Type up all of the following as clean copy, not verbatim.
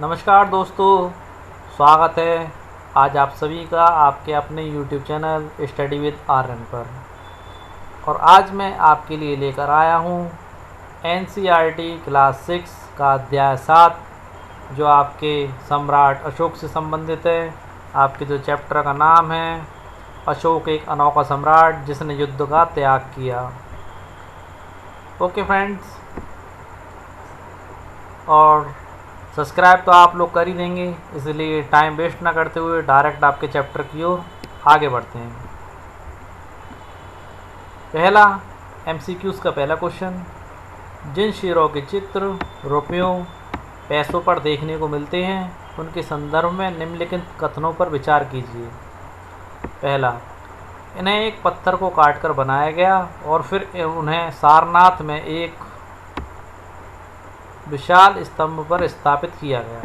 नमस्कार दोस्तों, स्वागत है आज आप सभी का आपके अपने YouTube channel study with Aryan पर। और आज मैं आपके लिए लेकर आया हूँ NCERT क्लास 6 का अध्याय 7 जो आपके सम्राट अशोक से संबंधित है। आपके जो चैप्टर का नाम है अशोक एक अनोखा सम्राट जिसने युद्ध का त्याग किया। ओके फ्रेंड्स, और सब्सक्राइब तो आप लोग कर ही देंगे, इसलिए टाइम वेस्ट ना करते हुए डायरेक्ट आपके चैप्टर की ओर आगे बढ़ते हैं। पहला MCQs का पहला क्वेश्चन, जिन शेरों के चित्र रुपयों पैसों पर देखने को मिलते हैं उनके संदर्भ में निम्नलिखित कथनों पर विचार कीजिए। पहला, इन्हें एक पत्थर को काटकर बनाया गया और फिर उन्हें सारनाथ में एक विशाल स्तंभ पर स्थापित किया गया।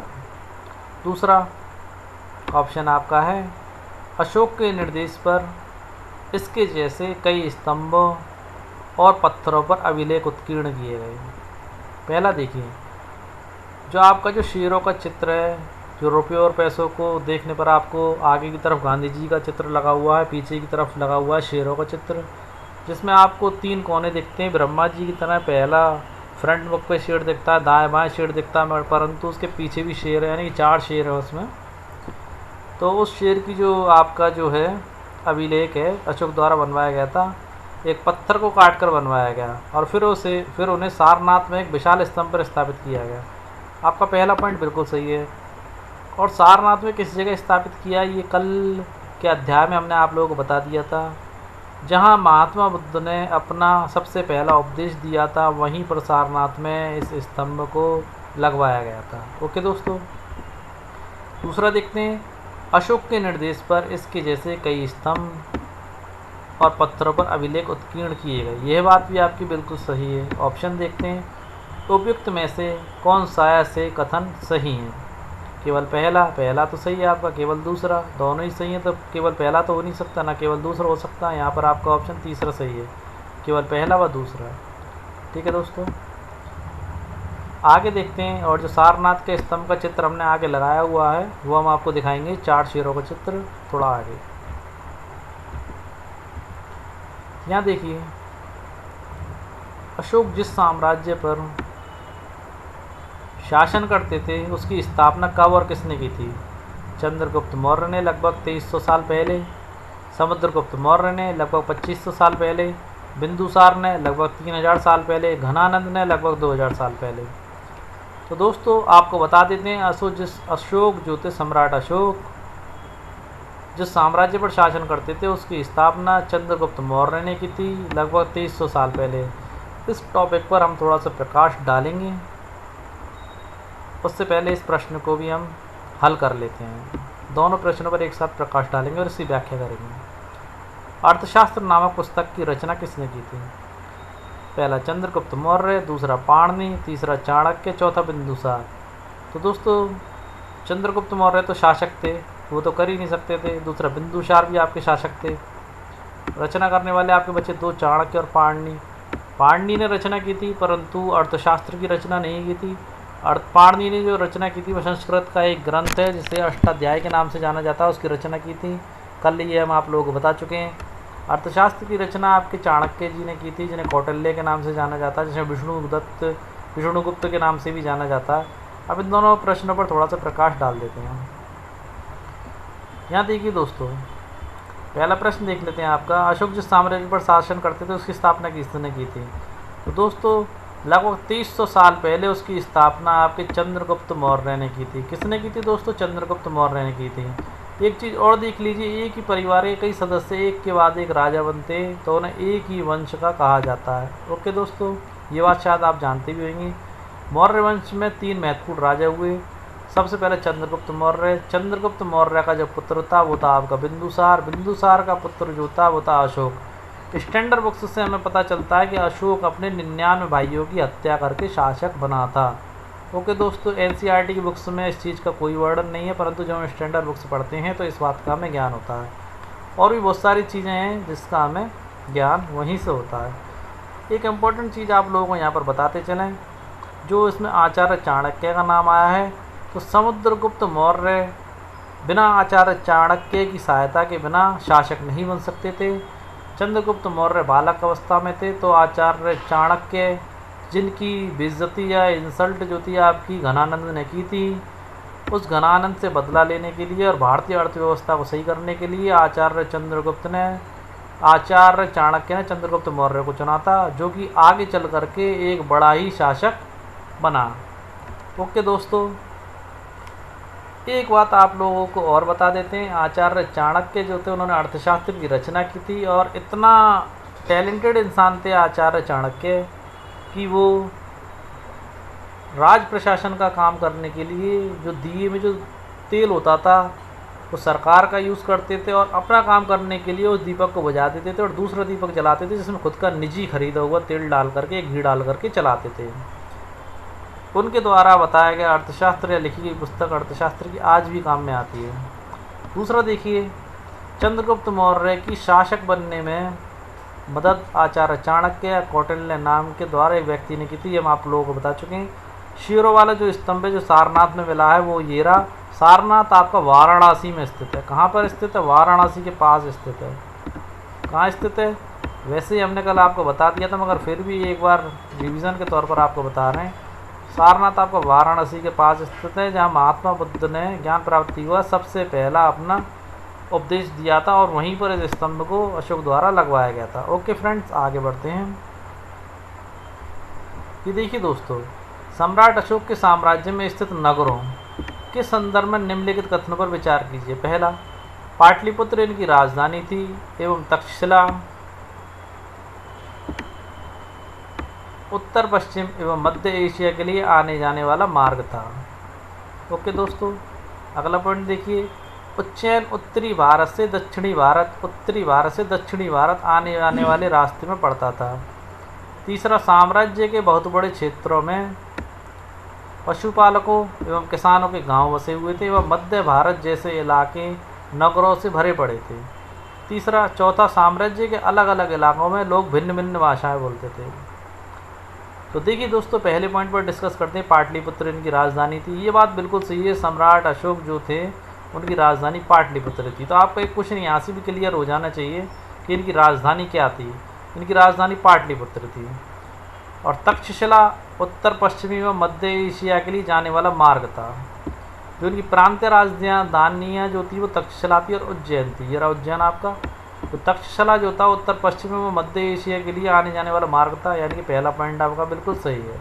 दूसरा ऑप्शन आपका है, अशोक के निर्देश पर इसके जैसे कई स्तंभों और पत्थरों पर अभिलेख उत्कीर्ण किए गए। पहला देखिए, जो आपका जो शेरों का चित्र है, जो रुपयों और पैसों को देखने पर आपको आगे की तरफ गांधी जी का चित्र लगा हुआ है, पीछे की तरफ लगा हुआ है शेरों का चित्र, जिसमें आपको 3 कोने दिखते हैं ब्रह्मा जी की तरह। पहला फ्रंट बुक पे शेर दिखता है, दाएं बाएं शेर दिखता है, परंतु उसके पीछे भी शेर है, यानी 4 शेर है उसमें। तो उस शेर की जो आपका जो है अभिलेख है अशोक द्वारा बनवाया गया था, एक पत्थर को काट कर बनवाया गया और फिर उन्हें सारनाथ में एक विशाल स्तंभ पर स्थापित किया गया। आपका पहला पॉइंट बिल्कुल सही है। और सारनाथ में किस जगह स्थापित किया, ये कल के अध्याय में हमने आप लोगों को बता दिया था। जहाँ महात्मा बुद्ध ने अपना सबसे पहला उपदेश दिया था, वहीं पर सारनाथ में इस स्तंभ को लगवाया गया था। ओके दोस्तों, दूसरा देखते हैं, अशोक के निर्देश पर इसके जैसे कई स्तंभ और पत्थरों पर अभिलेख उत्कीर्ण किए गए। यह बात भी आपकी बिल्कुल सही है। ऑप्शन देखते हैं, उपयुक्त में से कौन सा से कथन सही है। केवल पहला तो सही है आपका, केवल दूसरा, दोनों ही सही है। तो केवल पहला तो हो नहीं सकता, ना केवल दूसरा हो सकता है। यहाँ पर आपका ऑप्शन तीसरा सही है, केवल पहला व दूसरा। ठीक है दोस्तों, आगे देखते हैं। और जो सारनाथ के स्तंभ का चित्र हमने आगे लगाया हुआ है वो हम आपको दिखाएंगे, 4 शेरों का चित्र थोड़ा आगे। यहाँ देखिए, अशोक जिस साम्राज्य पर शासन करते थे उसकी स्थापना कब और किसने की थी। चंद्रगुप्त मौर्य ने लगभग 2300 साल पहले, समुद्रगुप्त मौर्य ने लगभग 2500 साल पहले, बिंदुसार ने लगभग 3000 साल पहले, घनानंद ने लगभग 2000 साल पहले। तो दोस्तों आपको बता देते हैं, अशोक जो थे, सम्राट अशोक जिस साम्राज्य पर शासन करते थे उसकी स्थापना चंद्रगुप्त मौर्य ने की थी लगभग 2300 साल पहले। इस टॉपिक पर हम थोड़ा सा प्रकाश डालेंगे, उससे पहले इस प्रश्न को भी हम हल कर लेते हैं। दोनों प्रश्नों पर एक साथ प्रकाश डालेंगे और इसकी व्याख्या करेंगे। अर्थशास्त्र नामक पुस्तक की रचना किसने की थी। पहला चंद्रगुप्त मौर्य, दूसरा पाणिनि, तीसरा चाणक्य, चौथा बिंदुसार। तो दोस्तों चंद्रगुप्त मौर्य तो शासक थे, वो तो कर ही नहीं सकते थे। दूसरा बिंदुसार भी आपके शासक थे। रचना करने वाले आपके बच्चे 2, चाणक्य और पाणिनि। पाणिनि ने रचना की थी परंतु अर्थशास्त्र की रचना नहीं की थी। पाणिनि ने जो रचना की थी वो संस्कृत का एक ग्रंथ है जिसे अष्टाध्यायी के नाम से जाना जाता है, उसकी रचना की थी। कल ये हम आप लोगों को बता चुके हैं। अर्थशास्त्र की रचना आपके चाणक्य जी ने की थी, जिन्हें कौटिल्य के नाम से जाना जाता है, जिसे विष्णुगुप्त के नाम से भी जाना जाता है। अब इन दोनों प्रश्नों पर थोड़ा सा प्रकाश डाल देते हैं। यहाँ देखिए दोस्तों, पहला प्रश्न देख लेते हैं आपका, अशोक जिस साम्राज्य पर शासन करते थे उसकी स्थापना किसने की थी। तो दोस्तों लगभग 2300 साल पहले उसकी स्थापना आपके चंद्रगुप्त मौर्य ने की थी। किसने की थी दोस्तों, चंद्रगुप्त मौर्य ने की थी। एक चीज़ और देख लीजिए, एक ही परिवार के कई सदस्य एक के बाद एक राजा बनते तो उन्हें एक ही वंश का कहा जाता है। ओके दोस्तों, ये बात शायद आप जानते भी होंगे। मौर्य वंश में 3 महत्वपूर्ण राजा हुए। सबसे पहले चंद्रगुप्त मौर्य। चंद्रगुप्त मौर्य का जो पुत्र था वो था आपका बिंदुसार। बिंदुसार का पुत्र जो था वो था अशोक। स्टैंडर्ड बुक्स से हमें पता चलता है कि अशोक अपने 99 भाइयों की हत्या करके शासक बना था। ओके दोस्तों, NCERT की बुक्स में इस चीज़ का कोई वर्णन नहीं है, परंतु जब हम स्टैंडर्ड बुक्स पढ़ते हैं तो इस बात का हमें ज्ञान होता है। और भी बहुत सारी चीज़ें हैं जिसका हमें ज्ञान वहीं से होता है। एक इम्पॉर्टेंट चीज़ आप लोगों को यहाँ पर बताते चलें, जो इसमें आचार्य चाणक्य का नाम आया है तो समुद्रगुप्त मौर्य बिना आचार्य चाणक्य की सहायता के बिना शासक नहीं बन सकते थे। चंद्रगुप्त मौर्य बालक अवस्था में थे तो आचार्य चाणक्य, जिनकी बेइज्जती या इंसल्ट जो थी आपकी घनानंद ने की थी, उस घनानंद से बदला लेने के लिए और भारतीय अर्थव्यवस्था को सही करने के लिए आचार्य चाणक्य ने चंद्रगुप्त मौर्य को चुना था, जो कि आगे चल करके एक बड़ा ही शासक बना। ओके दोस्तों, एक बात आप लोगों को और बता देते हैं। आचार्य चाणक्य जो थे उन्होंने अर्थशास्त्र की रचना की थी और इतना टैलेंटेड इंसान थे आचार्य चाणक्य कि वो राज प्रशासन का काम करने के लिए जो दिए में जो तेल होता था वो सरकार का यूज़ करते थे और अपना काम करने के लिए उस दीपक को बुझा देते थे और दूसरा दीपक जलाते थे जिसमें खुद का निजी खरीदा हुआ तेल डाल करके, घी डाल करके चलाते थे। उनके द्वारा बताया गया अर्थशास्त्र या लिखी गई पुस्तक अर्थशास्त्र की आज भी काम में आती है। दूसरा देखिए, चंद्रगुप्त मौर्य की शासक बनने में मदद आचार्य चाणक्य या कौटिल्य नाम के द्वारा एक व्यक्ति ने की थी। हम आप लोगों को बता चुके हैं। शेरों वाला जो स्तंभ है जो सारनाथ में मिला है वो ये रहा। सारनाथ आपका वाराणसी में स्थित है। कहाँ पर स्थित है? वाराणसी के पास स्थित है। कहाँ स्थित है? वैसे ही हमने कल आपको बता दिया था, मगर फिर भी एक बार रिवीजन के तौर पर आपको बता रहे हैं। सारनाथ आपका वाराणसी के पास स्थित है, जहाँ महात्मा बुद्ध ने ज्ञान प्राप्ति हुआ सबसे पहला अपना उपदेश दिया था और वहीं पर इस स्तंभ को अशोक द्वारा लगवाया गया था। ओके फ्रेंड्स, आगे बढ़ते हैं। ये देखिए दोस्तों, सम्राट अशोक के साम्राज्य में स्थित नगरों के संदर्भ में निम्नलिखित कथनों पर विचार कीजिए। पहला, पाटलिपुत्र इनकी राजधानी थी एवं तक्षशिला उत्तर पश्चिम एवं मध्य एशिया के लिए आने जाने वाला मार्ग था। ओके दोस्तों, अगला पॉइंट देखिए, उज्जैन उत्तरी भारत से दक्षिणी भारत आने जाने वाले रास्ते में पड़ता था। तीसरा, साम्राज्य के बहुत बड़े क्षेत्रों में पशुपालकों एवं किसानों के गांव बसे हुए थे एवं मध्य भारत जैसे इलाके नगरों से भरे पड़े थे। चौथा, साम्राज्य के अलग अलग इलाकों में लोग भिन्न भिन्न भाषाएं बोलते थे। तो देखिए दोस्तों, पहले पॉइंट पर डिस्कस करते हैं। पाटलिपुत्र इनकी राजधानी थी, ये बात बिल्कुल सही है। सम्राट अशोक जो थे उनकी राजधानी पाटलिपुत्र थी। तो आपका एक क्वेश्चन यहाँ से भी क्लियर हो जाना चाहिए कि इनकी राजधानी क्या थी। इनकी राजधानी पाटलिपुत्र थी। और तक्षशिला उत्तर पश्चिमी एवं मध्य एशिया के लिए जाने वाला मार्ग था। जो इनकी प्रांतीय राजधानियाँ जो थी वो तक्षशिला थी और उज्जैन थी। ये रहा उज्जैन आपका। तो तक्षशिला जो था उत्तर पश्चिम एवं मध्य एशिया के लिए आने जाने वाला मार्ग था, यानी कि पहला पॉइंट आपका बिल्कुल सही है।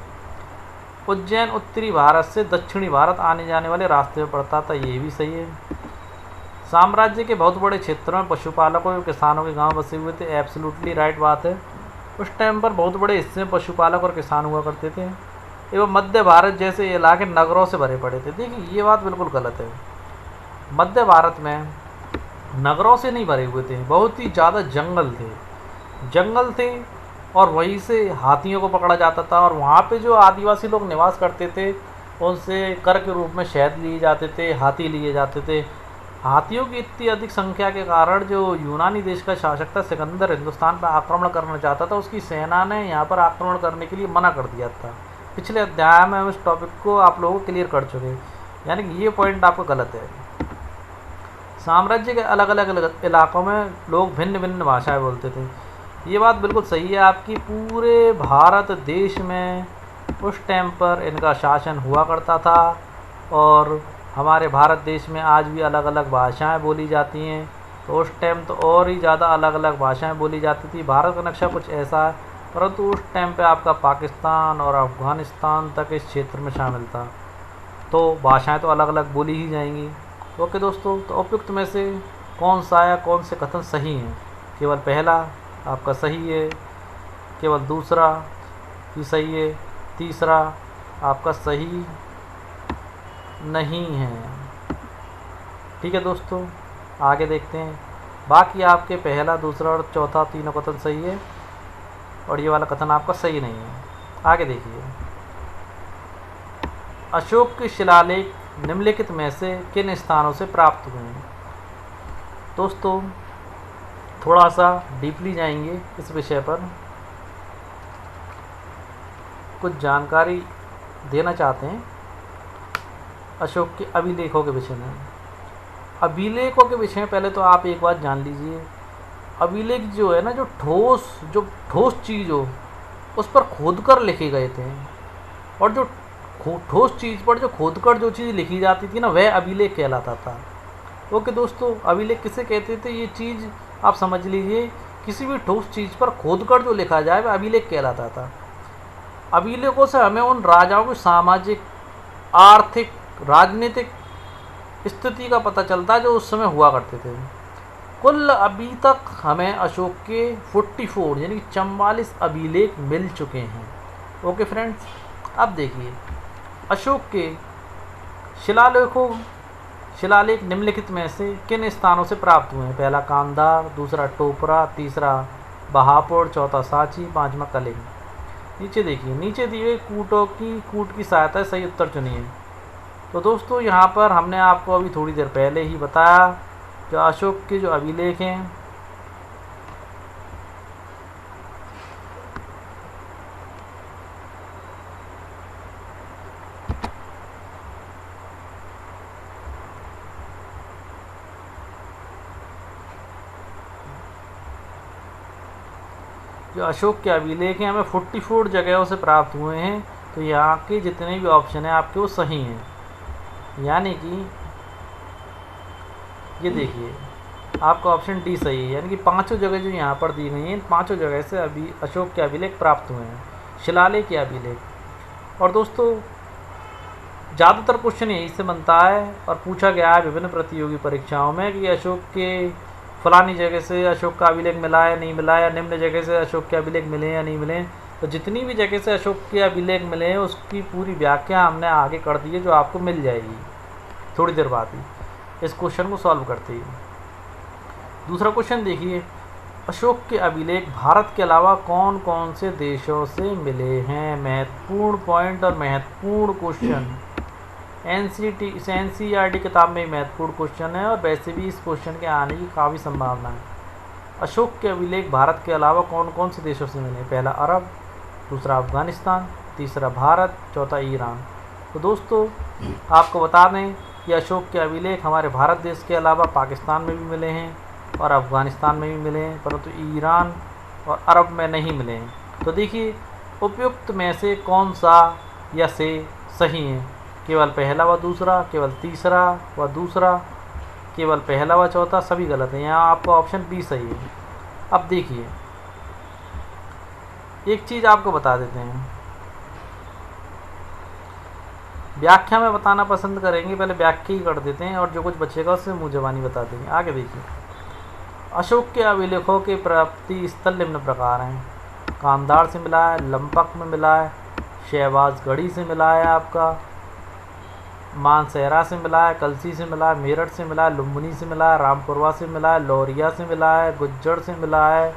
उज्जैन उत्तरी भारत से दक्षिणी भारत आने जाने वाले रास्ते में पड़ता था, ये भी सही है। साम्राज्य के बहुत बड़े क्षेत्रों में पशुपालकों एवं किसानों के गांव बसे हुए थे, एब्सोल्युटली राइट बात है। उस टाइम पर बहुत बड़े हिस्से में पशुपालक और किसान हुआ करते थे एवं मध्य भारत जैसे इलाके नगरों से भरे पड़े थे। देखिए, ये बात बिल्कुल गलत है। मध्य भारत में नगरों से नहीं भरे हुए थे, बहुत ही ज़्यादा जंगल थे और वहीं से हाथियों को पकड़ा जाता था। और वहाँ पे जो आदिवासी लोग निवास करते थे उनसे कर के रूप में शहद लिए जाते थे, हाथी लिए जाते थे। हाथियों की इतनी अधिक संख्या के कारण जो यूनानी देश का शासक था सिकंदर, हिंदुस्तान पर आक्रमण करना चाहता था, उसकी सेना ने यहाँ पर आक्रमण करने के लिए मना कर दिया था। पिछले अध्याय में हम इस टॉपिक को आप लोगों को क्लियर कर चुके हैं, यानी कि ये पॉइंट आपको गलत है। साम्राज्य के अलग अलग इलाकों में लोग भिन्न भिन्न भाषाएं बोलते थे, ये बात बिल्कुल सही है आपकी। पूरे भारत देश में उस टाइम पर इनका शासन हुआ करता था और हमारे भारत देश में आज भी अलग अलग भाषाएं बोली जाती हैं। तो उस टाइम तो और ही ज़्यादा अलग अलग भाषाएं बोली जाती थी। भारत का नक्शा कुछ ऐसा है, परंतु उस टाइम पे आपका पाकिस्तान और अफ़गानिस्तान तक इस क्षेत्र में शामिल था, तो भाषाएं तो अलग अलग बोली ही जाएंगी। ओके दोस्तों, तो उपयुक्त में से कौन सा या कौन से कथन सही हैं? केवल पहला आपका सही है, केवल दूसरा ही सही है, तीसरा आपका सही नहीं है। ठीक है दोस्तों, आगे देखते हैं। बाकी आपके पहला, दूसरा और चौथा तीनों कथन सही है और ये वाला कथन आपका सही नहीं है। आगे देखिए, अशोक के शिलालेख निम्नलिखित में से किन स्थानों से प्राप्त हुए हैं? दोस्तों, थोड़ा सा डीपली जाएंगे इस विषय पर, कुछ जानकारी देना चाहते हैं। अशोक के अभिलेखों के विषय में। अभिलेखों के विषय में पहले तो आप एक बात जान लीजिए, अभिलेख जो है ना, जो ठोस चीज़ हो उस पर खोद कर लिखे गए थे, और जो ठोस चीज़ पर जो खोद कर जो चीज़ लिखी जाती थी ना, वह अभिलेख कहलाता था। ओके दोस्तों, अभिलेख किसे कहते थे, ये चीज़ आप समझ लीजिए, किसी भी ठोस चीज़ पर खोद कर जो लिखा जाए वह अभिलेख कहलाता था। अभिलेखों से हमें उन राजाओं की सामाजिक, आर्थिक, राजनीतिक स्थिति का पता चलता है जो उस समय हुआ करते थे। कुल अभी तक हमें अशोक के 44 यानी 44 अभिलेख मिल चुके हैं। ओके फ्रेंड्स, अब देखिए अशोक के शिलालेख निम्नलिखित में से किन स्थानों से प्राप्त हुए हैं। पहला कांधार, दूसरा टोपरा, तीसरा बहापुर, चौथा सांची, पांचवा कलिंग। नीचे देखिए, नीचे दिए कूट की सहायता से सही उत्तर चुनिए। तो दोस्तों यहाँ पर हमने आपको अभी थोड़ी देर पहले ही बताया जो अशोक के जो अभिलेख हैं, हमें 44 जगहों से प्राप्त हुए हैं। तो यहाँ के जितने भी ऑप्शन हैं आपके वो सही हैं। यानी कि ये देखिए आपका ऑप्शन डी सही है, यानी कि पांचों जगह जो यहाँ पर दी गई हैं, पांचों जगह से अभी अशोक के अभिलेख प्राप्त हुए हैं, शिलालेख के अभिलेख। और दोस्तों ज़्यादातर क्वेश्चन यही से बनता है और पूछा गया है विभिन्न प्रतियोगी परीक्षाओं में कि अशोक के फलानी जगह से अशोक का अभिलेख मिला है नहीं मिला, या निम्न जगह से अशोक के अभिलेख मिले या नहीं मिले। तो जितनी भी जगह से अशोक के अभिलेख मिले हैं उसकी पूरी व्याख्या हमने आगे कर दी है, जो आपको मिल जाएगी थोड़ी देर बाद ही इस क्वेश्चन को सॉल्व करते ही। दूसरा क्वेश्चन देखिए, अशोक के अभिलेख भारत के अलावा कौन कौन से देशों से मिले हैं। महत्वपूर्ण पॉइंट और महत्वपूर्ण क्वेश्चन, NCERT किताब में महत्वपूर्ण क्वेश्चन है और वैसे भी इस क्वेश्चन के आने की काफ़ी संभावना है। अशोक के अभिलेख भारत के अलावा कौन कौन से देशों से मिले। पहला अरब, दूसरा अफ़गानिस्तान, तीसरा भारत, चौथा ईरान। तो दोस्तों आपको बता दें कि अशोक के अभिलेख हमारे भारत देश के अलावा पाकिस्तान में भी मिले हैं और अफ़गानिस्तान में भी मिले हैं, परंतु ईरान और अरब में नहीं मिले हैं। तो देखिए उपयुक्त में से कौन सा या से सही है। केवल पहला व दूसरा, केवल तीसरा व दूसरा, केवल पहला व चौथा, सभी गलत है। यहाँ आपका ऑप्शन बी सही है। अब देखिए एक चीज़ आपको बता देते हैं, व्याख्या में बताना पसंद करेंगे, पहले व्याख्या ही कर देते हैं और जो कुछ बचेगा उससे मुँह ज़बानी बता देंगे। आगे देखिए, अशोक के अभिलेखों के प्राप्ति स्थल निम्न प्रकार हैं। कांधार से मिला है, लंपक में मिला है, शहबाजगढ़ी से मिला है, आपका मानसेरा से मिला है, कलसी से मिला है, मेरठ से मिला है, लुम्बिनी से मिला है, रामपुरवा से मिला है, लौरिया से मिला है, गुज्जर से मिला है,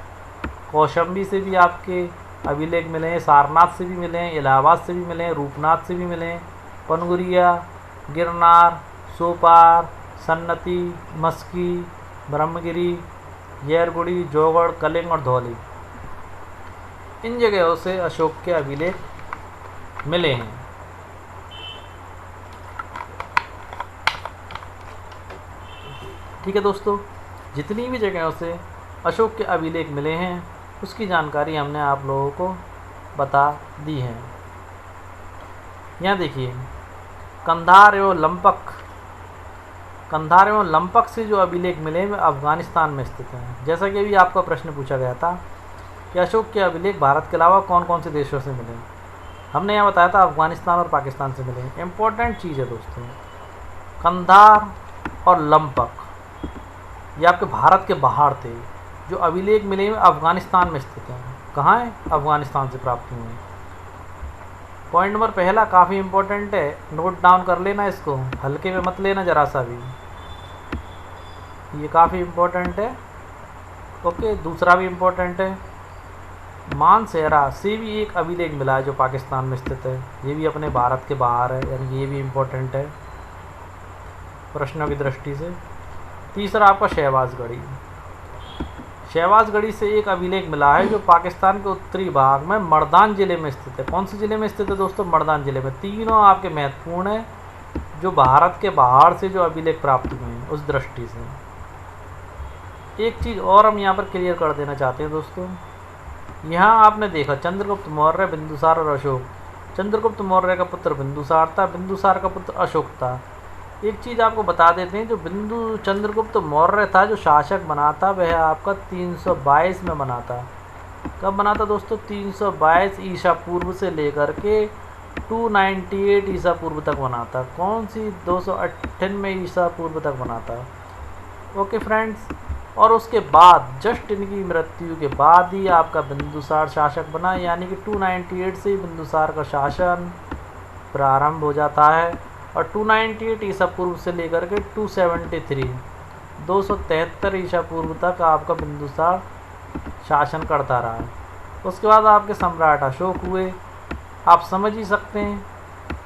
कौशंबी से भी आपके अभिलेख मिले हैं, सारनाथ से भी मिले हैं, इलाहाबाद से भी मिले हैं, रूपनाथ से भी मिले हैं, पनगुरिया, गिरनार, सोपार, सन्नती, मस्की, ब्रह्मगिरी, येरगुड़ी, जौगढ़, कलिंग और धौली, इन जगहों से अशोक के अभिलेख मिले हैं। ठीक है दोस्तों, जितनी भी जगहों से अशोक के अभिलेख मिले हैं उसकी जानकारी हमने आप लोगों को बता दी है। यहाँ देखिए कंधार एवं लंपक से जो अभिलेख मिले वे अफ़गानिस्तान में स्थित हैं। जैसा कि अभी आपका प्रश्न पूछा गया था कि अशोक के अभिलेख भारत के अलावा कौन कौन से देशों से मिले, हमने यहाँ बताया था अफ़गानिस्तान और पाकिस्तान से मिले। इम्पोर्टेंट चीज़ है दोस्तों, कंधार और लंपक ये आपके भारत के बाहर थे। जो अभिलेख मिले हुए अफ़गानिस्तान में स्थित हैं। कहाँ है? अफ़गानिस्तान से प्राप्त हुए हैं। पॉइंट नंबर पहला काफ़ी इम्पोर्टेंट है, नोट डाउन कर लेना, इसको हल्के में मत लेना ज़रा सा भी, ये काफ़ी इम्पोर्टेंट है। ओके, दूसरा भी इम्पोर्टेंट है, मानसेरा से भी एक अभिलेख मिला है जो पाकिस्तान में स्थित है, ये भी अपने भारत के बाहर है, यानी ये भी इम्पोर्टेंट है प्रश्नों की दृष्टि से। तीसरा आपका शहबाजगढ़ी से एक अभिलेख मिला है जो पाकिस्तान के उत्तरी भाग में मर्दान ज़िले में स्थित है। कौन से ज़िले में स्थित है दोस्तों? मर्दान ज़िले में। तीनों आपके महत्वपूर्ण है, जो भारत के बाहर से जो अभिलेख प्राप्त हुए हैं उस दृष्टि से। एक चीज़ और हम यहाँ पर क्लियर कर देना चाहते हैं दोस्तों, यहाँ आपने देखा चंद्रगुप्त मौर्य, बिंदुसार और अशोक। चंद्रगुप्त मौर्य का पुत्र बिंदुसार था, बिंदुसार का पुत्र अशोक था। एक चीज़ आपको बता देते हैं, जो चंद्रगुप्त मौर्य था जो शासक बना था वह आपका 322 में बना था। कब बना था दोस्तों? 322 ईसा पूर्व से लेकर के 298 ईसा पूर्व तक बना था। कौन सी? 298 ईसा पूर्व तक बना था। ओके फ्रेंड्स, और उसके बाद जस्ट इनकी मृत्यु के बाद ही आपका बिंदुसार शासक बना, यानी कि 298 से ही बिंदुसार का शासन प्रारंभ हो जाता है। और 298 ईसा पूर्व से लेकर के 273 ईसा पूर्व तक आपका बिंदुसार शासन करता रहा है। उसके बाद आपके सम्राट अशोक हुए। आप समझ ही सकते हैं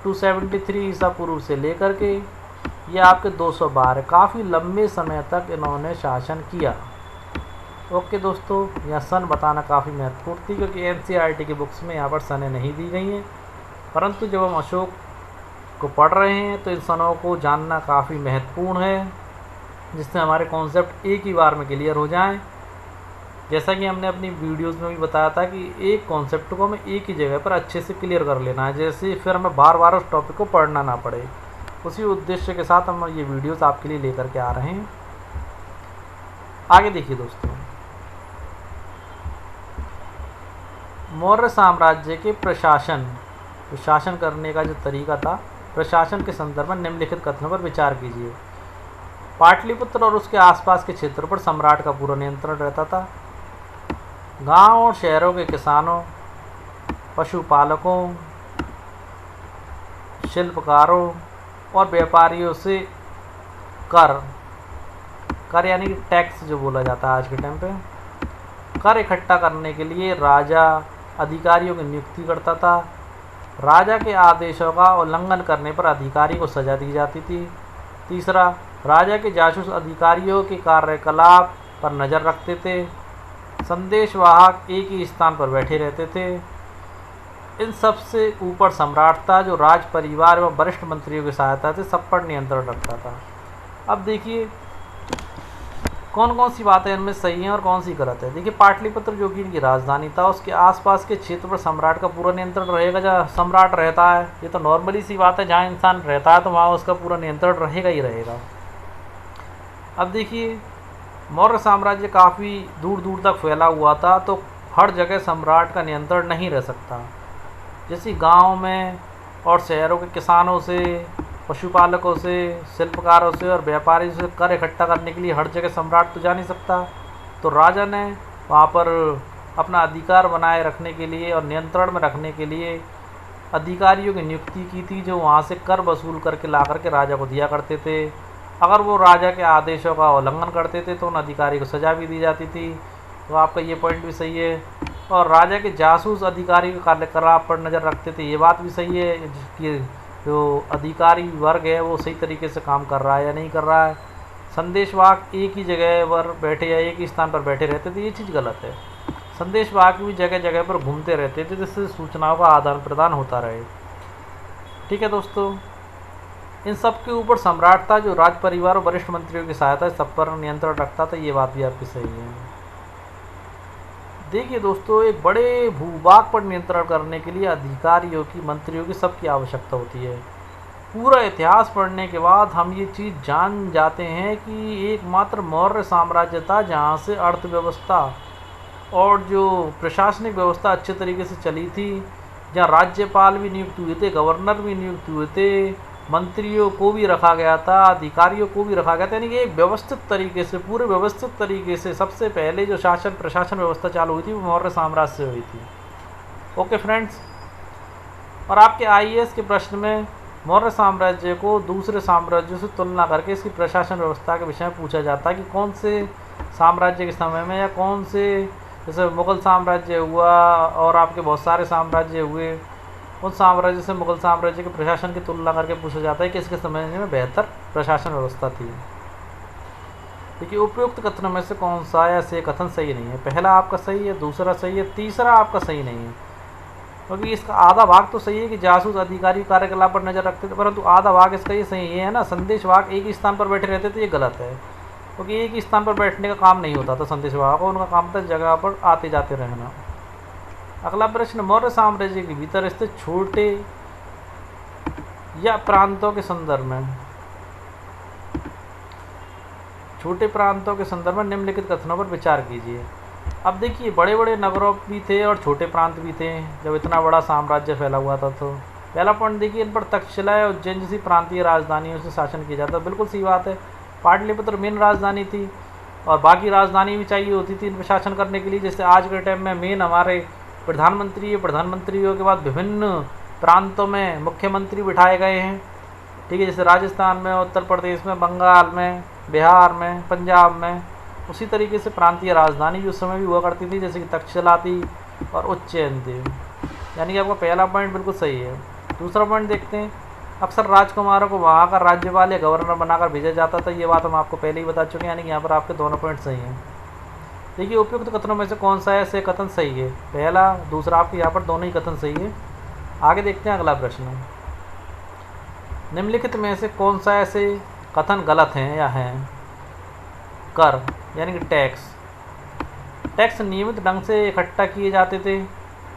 273 ईसा पूर्व से लेकर के ये आपके 212, काफ़ी लंबे समय तक इन्होंने शासन किया। ओके दोस्तों, यह सन बताना काफ़ी महत्वपूर्ण थी, क्योंकि एनसीईआरटी की बुक्स में यहाँ पर सनें नहीं दी गई हैं। परंतु जब हम अशोक को पढ़ रहे हैं तो इन सनों को जानना काफ़ी महत्वपूर्ण है, जिससे हमारे कॉन्सेप्ट एक ही बार में क्लियर हो जाएं। जैसा कि हमने अपनी वीडियोस में भी बताया था कि एक कॉन्सेप्ट को हमें एक ही जगह पर अच्छे से क्लियर कर लेना है, जैसे फिर हमें बार बार उस टॉपिक को पढ़ना ना पड़े। उसी उद्देश्य के साथ हम ये वीडियोस आपके लिए लेकर के आ रहे हैं। आगे देखिए दोस्तों, मौर्य साम्राज्य के प्रशासन करने का जो तरीका था, प्रशासन के संदर्भ में निम्नलिखित कथनों पर विचार कीजिए। पाटलिपुत्र और उसके आसपास के क्षेत्रों पर सम्राट का पूरा नियंत्रण रहता था। गांव और शहरों के किसानों, पशुपालकों, शिल्पकारों और व्यापारियों से कर यानी कि टैक्स जो बोला जाता है आज के टाइम पे, कर इकट्ठा करने के लिए राजा अधिकारियों की नियुक्ति करता था। राजा के आदेशों का उल्लंघन करने पर अधिकारी को सजा दी जाती थी। तीसरा, राजा के जासूस अधिकारियों के कार्यकलाप पर नज़र रखते थे। संदेशवाहक एक ही स्थान पर बैठे रहते थे। इन सब से ऊपर सम्राट था, जो राज परिवार एवं वरिष्ठ मंत्रियों की सहायता से सब पर नियंत्रण रखता था। अब देखिए कौन कौन सी बातें इनमें सही हैं और कौन सी गलत है। देखिए, पाटलिपुत्र जो कि इनकी राजधानी था, उसके आसपास के क्षेत्र पर सम्राट का पूरा नियंत्रण रहेगा। जहाँ सम्राट रहता है, ये तो नॉर्मली सी बात है, जहाँ इंसान रहता है तो वहाँ उसका पूरा नियंत्रण रहेगा ही रहेगा। अब देखिए, मौर्य साम्राज्य काफ़ी दूर दूर तक फैला हुआ था, तो हर जगह सम्राट का नियंत्रण नहीं रह सकता। जैसे गांव में और शहरों के किसानों से, पशुपालकों से, शिल्पकारों से और व्यापारियों से कर इकट्ठा करने के लिए हर जगह सम्राट तो जा नहीं सकता। तो राजा ने वहाँ पर अपना अधिकार बनाए रखने के लिए और नियंत्रण में रखने के लिए अधिकारियों की नियुक्ति की थी, जो वहाँ से कर वसूल करके ला करके राजा को दिया करते थे। अगर वो राजा के आदेशों का उल्लंघन करते थे तो उन अधिकारी को सजा भी दी जाती थी। तो आपका ये पॉइंट भी सही है। और राजा के जासूस अधिकारी के कार्यकलाप पर नज़र रखते थे, ये बात भी सही है कि जो अधिकारी वर्ग है वो सही तरीके से काम कर रहा है या नहीं कर रहा है। संदेशवाहक एक ही जगह पर बैठे या एक ही स्थान पर बैठे रहते थे, ये चीज़ गलत है। संदेशवाहक भी जगह जगह पर घूमते रहते थे, जिससे सूचनाओं का आदान प्रदान होता रहे। ठीक है दोस्तों, इन सब के ऊपर सम्राट था, जो राज परिवार और वरिष्ठ मंत्रियों की सहायता से सब पर नियंत्रण रखता था, ये बात भी आपकी सही है। देखिए दोस्तों, एक बड़े भूभाग पर नियंत्रण करने के लिए अधिकारियों की, मंत्रियों की सबकी आवश्यकता होती है। पूरा इतिहास पढ़ने के बाद हम ये चीज़ जान जाते हैं कि एकमात्र मौर्य साम्राज्य था जहाँ से अर्थव्यवस्था और जो प्रशासनिक व्यवस्था अच्छे तरीके से चली थी, जहाँ राज्यपाल भी नियुक्त हुए थे, गवर्नर भी नियुक्त हुए थे, मंत्रियों को भी रखा गया था, अधिकारियों को भी रखा गया था। यानी कि एक व्यवस्थित तरीके से, पूरे व्यवस्थित तरीके से सबसे पहले जो शासन प्रशासन व्यवस्था चालू हुई थी वो मौर्य साम्राज्य से हुई थी। ओके फ्रेंड्स, और आपके आईएएस के प्रश्न में मौर्य साम्राज्य को दूसरे साम्राज्यों से तुलना करके इसकी प्रशासन व्यवस्था के विषय में पूछा जाता है कि कौन से साम्राज्य के समय में, या कौन से, जैसे मुग़ल साम्राज्य हुआ और आपके बहुत सारे साम्राज्य हुए, उन साम्राज्य से मुग़ल साम्राज्य के प्रशासन की तुलना करके पूछा जाता है कि इसके समय में बेहतर प्रशासन व्यवस्था थी। देखिए, उपयुक्त कथनों में से कौन सा या से कथन सही नहीं है। पहला आपका सही है, दूसरा सही है, तीसरा आपका सही नहीं है। क्योंकि इसका आधा भाग तो सही है कि जासूस अधिकारी कार्यकलाप पर नजर रखते थे, परंतु आधा भाग इसका ये सही है ना, संदेश वाहक एक ही स्थान पर बैठे रहते थे, ये गलत है। क्योंकि एक ही स्थान पर बैठने का काम नहीं होता था संदेश वाहक को, उनका काम था जगह पर आते जाते रहना। अगला प्रश्न, मौर्य साम्राज्य के भीतर स्थित छोटे या प्रांतों के संदर्भ में, छोटे प्रांतों के संदर्भ में निम्नलिखित कथनों पर विचार कीजिए। अब देखिए, बड़े बड़े नगरों भी थे और छोटे प्रांत भी थे जब इतना बड़ा साम्राज्य फैला हुआ था। तो पहला पॉइंट देखिए, इन पर तक्षशिला या उज्जैन जैसी प्रांतीय राजधानियों से शासन किया जाता। बिल्कुल सही बात है, पाटलिपुत्र मेन राजधानी थी और बाकी राजधानी भी चाहिए होती थी इन पर शासन करने के लिए। जैसे आज के टाइम में मेन हमारे प्रधानमंत्री, प्रधानमंत्रियों के बाद विभिन्न प्रांतों में मुख्यमंत्री बिठाए गए हैं, ठीक है। जैसे राजस्थान में, उत्तर प्रदेश में, बंगाल में, बिहार में, पंजाब में, उसी तरीके से प्रांतीय राजधानी भी उस समय भी हुआ करती थी, जैसे कि तक्षशिला थी और उज्जैन थी। यानी कि आपका पहला पॉइंट बिल्कुल सही है। दूसरा पॉइंट देखते हैं, अक्सर राजकुमारों को वहाँ का राज्यपाल या गवर्नर बनाकर भेजा जाता था। ये बात हम आपको पहले ही बता चुके हैं, यानी कि यहाँ पर आपके दोनों पॉइंट सही हैं। देखिए, उपयुक्त कथनों में से कौन सा ऐसे कथन सही है? पहला, दूसरा, आपके यहाँ पर दोनों ही कथन सही है। आगे देखते हैं अगला प्रश्न, निम्नलिखित में से कौन सा ऐसे कथन गलत हैं या हैं? कर यानी कि टैक्स नियमित ढंग से इकट्ठा किए जाते थे,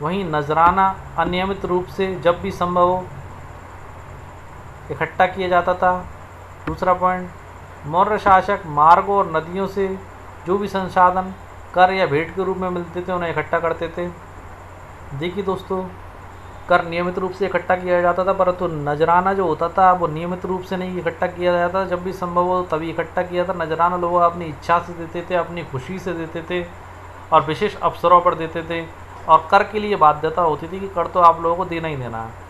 वहीं नजराना अनियमित रूप से जब भी संभव हो इकट्ठा किया जाता था। दूसरा पॉइंट, मौर्य शासक मार्गों और नदियों से जो भी संसाधन कर या भेंट के रूप में मिलते थे उन्हें इकट्ठा करते थे। देखिए दोस्तों, कर नियमित रूप से इकट्ठा किया जाता था, परंतु नजराना जो होता था वो नियमित रूप से नहीं इकट्ठा किया जाता, जब भी संभव हो तभी इकट्ठा किया था। नजराना लोग अपनी इच्छा से देते थे, अपनी खुशी से देते थे और विशेष अवसरों पर देते थे, और कर के लिए बाध्यता होती थी कि कर तो आप लोगों को देना ही देना है।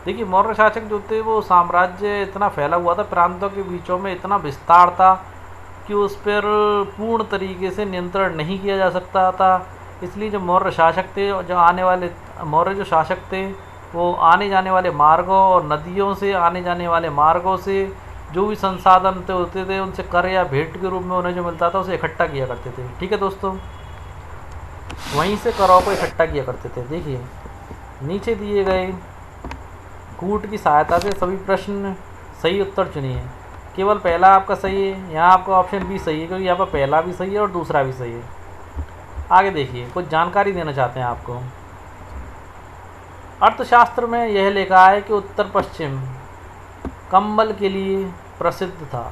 देखिए, मौर्य शासक जो थे वो साम्राज्य इतना फैला हुआ था, प्रांतों के बीचों में इतना विस्तार था कि उस पर पूर्ण तरीके से नियंत्रण नहीं किया जा सकता था। इसलिए जो मौर्य शासक थे, जो आने वाले मौर्य जो शासक थे, वो आने जाने वाले मार्गों और नदियों से आने जाने वाले मार्गों से जो भी संसाधन होते थे उनसे कर या भेंट के रूप में उन्हें जो मिलता था उसे इकट्ठा किया करते थे। ठीक है दोस्तों, वहीं से करों को इकट्ठा किया करते थे। देखिए, नीचे दिए गए कूट की सहायता से सभी प्रश्न सही उत्तर चुनिए। केवल पहला आपका सही है, यहाँ आपका ऑप्शन बी सही है, क्योंकि यहाँ पर पहला भी सही है और दूसरा भी सही है। आगे देखिए, कुछ जानकारी देना चाहते हैं आपको। अर्थशास्त्र में यह लिखा है कि उत्तर पश्चिम कंबल के लिए प्रसिद्ध था।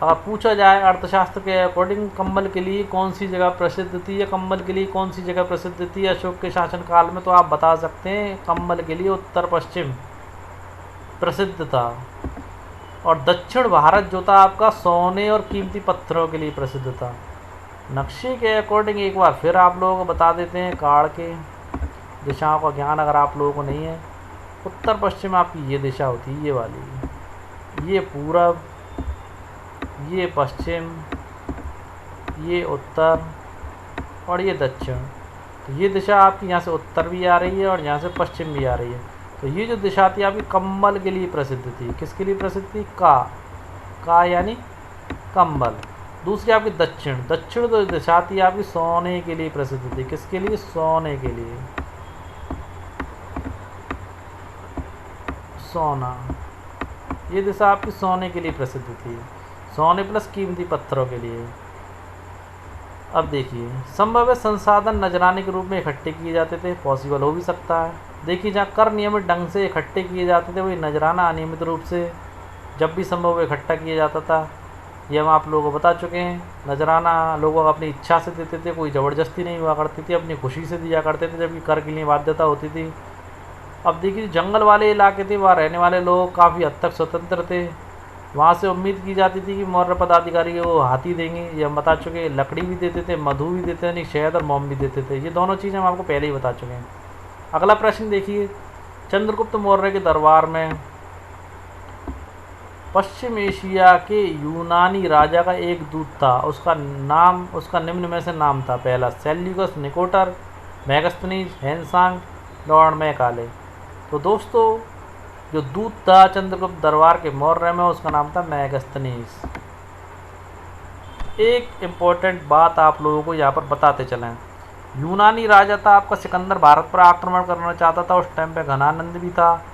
अगर पूछा जाए अर्थशास्त्र के अकॉर्डिंग कंबल के लिए कौन सी जगह प्रसिद्ध थी या कंबल के लिए कौन सी जगह प्रसिद्ध थी अशोक के शासनकाल में, तो आप बता सकते हैं कंबल के लिए उत्तर पश्चिम प्रसिद्ध था। और दक्षिण भारत जो था आपका सोने और कीमती पत्थरों के लिए प्रसिद्ध था। नक्शे के अकॉर्डिंग एक बार फिर आप लोगों को बता देते हैं, कार्ड के दिशाओं का ज्ञान अगर आप लोगों को नहीं है। उत्तर पश्चिम आपकी ये दिशा होती है, ये वाली, ये पूरब, ये पश्चिम, ये उत्तर और ये दक्षिण। तो ये दिशा आपकी यहाँ से उत्तर भी आ रही है और यहाँ से पश्चिम भी आ रही है। तो ये जो दिशा थी आपकी कंबल के लिए प्रसिद्ध थी। किसके लिए प्रसिद्ध थी? का यानी कंबल। दूसरी आपकी दक्षिण जो दिशा थी आपकी सोने के लिए प्रसिद्ध थी। किसके लिए? सोने के लिए, सोना। ये दिशा आपकी सोने के लिए प्रसिद्ध थी, सोने प्लस कीमती पत्थरों के लिए। अब देखिए, संभव है संसाधन नजराने के रूप में इकट्ठे किए जाते थे, पॉसिबल हो भी सकता है। देखिए, जहाँ कर नियमित ढंग से इकट्ठे किए जाते थे वही नजराना अनियमित रूप से जब भी संभव इकट्ठा किया जाता था। ये हम आप लोगों को बता चुके हैं। नजराना लोग अपनी इच्छा से देते थे, कोई ज़बरदस्ती नहीं हुआ करती थी, अपनी खुशी से दिया करते थे, जबकि कर के लिए बाध्यता होती थी। अब देखिए, जंगल वाले इलाके थे, वहाँ रहने वाले लोग काफ़ी हद तक स्वतंत्र थे। वहाँ से उम्मीद की जाती थी कि मौर्य पदाधिकारी वो हाथी देंगे, ये हम बता चुके हैं। लकड़ी भी देते थे, मधु भी देते थे, यानी शहद और मोम भी देते थे। ये दोनों चीज़ें हम आपको पहले ही बता चुके हैं। अगला प्रश्न देखिए, चंद्रगुप्त मौर्य के दरबार में पश्चिम एशिया के यूनानी राजा का एक दूत था, उसका निम्न में से नाम था। पहला Seleucus Nicator, Megasthenes, Hiuen Tsang, Lord Macaulay. तो दोस्तों, जो दूत था चंद्रगुप्त दरबार के मौर्य में, उसका नाम था मेगास्थनीज। एक इम्पोर्टेंट बात आप लोगों को यहाँ पर बताते चलें, यूनानी राजा था आपका सिकंदर, भारत पर आक्रमण करना चाहता था। उस टाइम पे घनानंद भी था,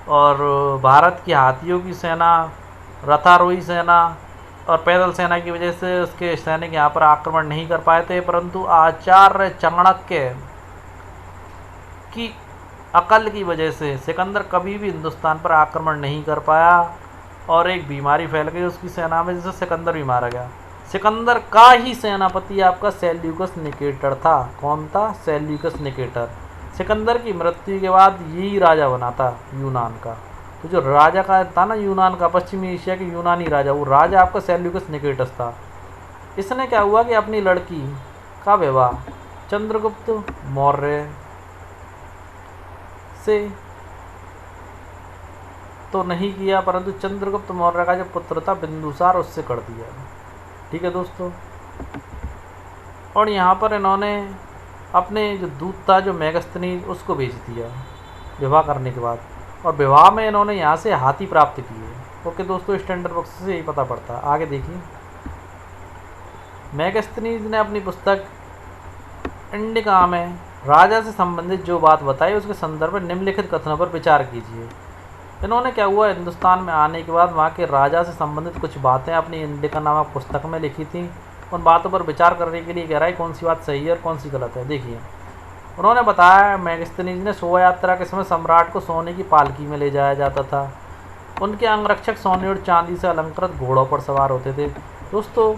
और भारत की हाथियों की सेना, रथारोही सेना और पैदल सेना की वजह से उसके सैनिक यहाँ पर आक्रमण नहीं कर पाए थे। परंतु आचार्य चाणक्य की अकल की वजह से सिकंदर कभी भी हिंदुस्तान पर आक्रमण नहीं कर पाया, और एक बीमारी फैल गई उसकी सेना में, जिससे सिकंदर भी मारा गया। सिकंदर का ही सेनापति आपका सेल्यूकस निकेटर था। कौन था? Seleucus Nicator. सिकंदर की मृत्यु के बाद यही राजा बना था यूनान का। तो जो राजा का था ना यूनान का, पश्चिमी एशिया के यूनानी राजा, वो राजा आपका सेल्यूकस निकेटस था। इसने क्या हुआ कि अपनी लड़की का विवाह चंद्रगुप्त मौर्य से तो नहीं किया, परंतु चंद्रगुप्त मौर्य का जो पुत्र था बिंदुसार, उससे कर दिया। ठीक है दोस्तों। और यहाँ पर इन्होंने अपने जो दूत था जो मेगस्थनीज, उसको भेज दिया विवाह करने के बाद, और विवाह में इन्होंने यहाँ से हाथी प्राप्त किए। ओके दोस्तों, स्टैंडर्ड बुक से यही पता पड़ता है। आगे देखिए, मेगस्थनीज ने अपनी पुस्तक इंडिका में राजा से संबंधित जो बात बताई उसके संदर्भ में निम्नलिखित कथनों पर विचार कीजिए। इन्होंने क्या हुआ, हिंदुस्तान में आने के बाद वहाँ के राजा से संबंधित कुछ बातें अपनी इंडिका नामक पुस्तक में लिखी थी। उन बातों पर विचार करने के लिए कह रहा है कौन सी बात सही है और कौन सी गलत है। देखिए, उन्होंने बताया मेगस्थनीज ने शोभा यात्रा के समय सम्राट को सोने की पालकी में ले जाया जाता था। उनके अंगरक्षक सोने और चांदी से अलंकृत घोड़ों पर सवार होते थे। दोस्तों,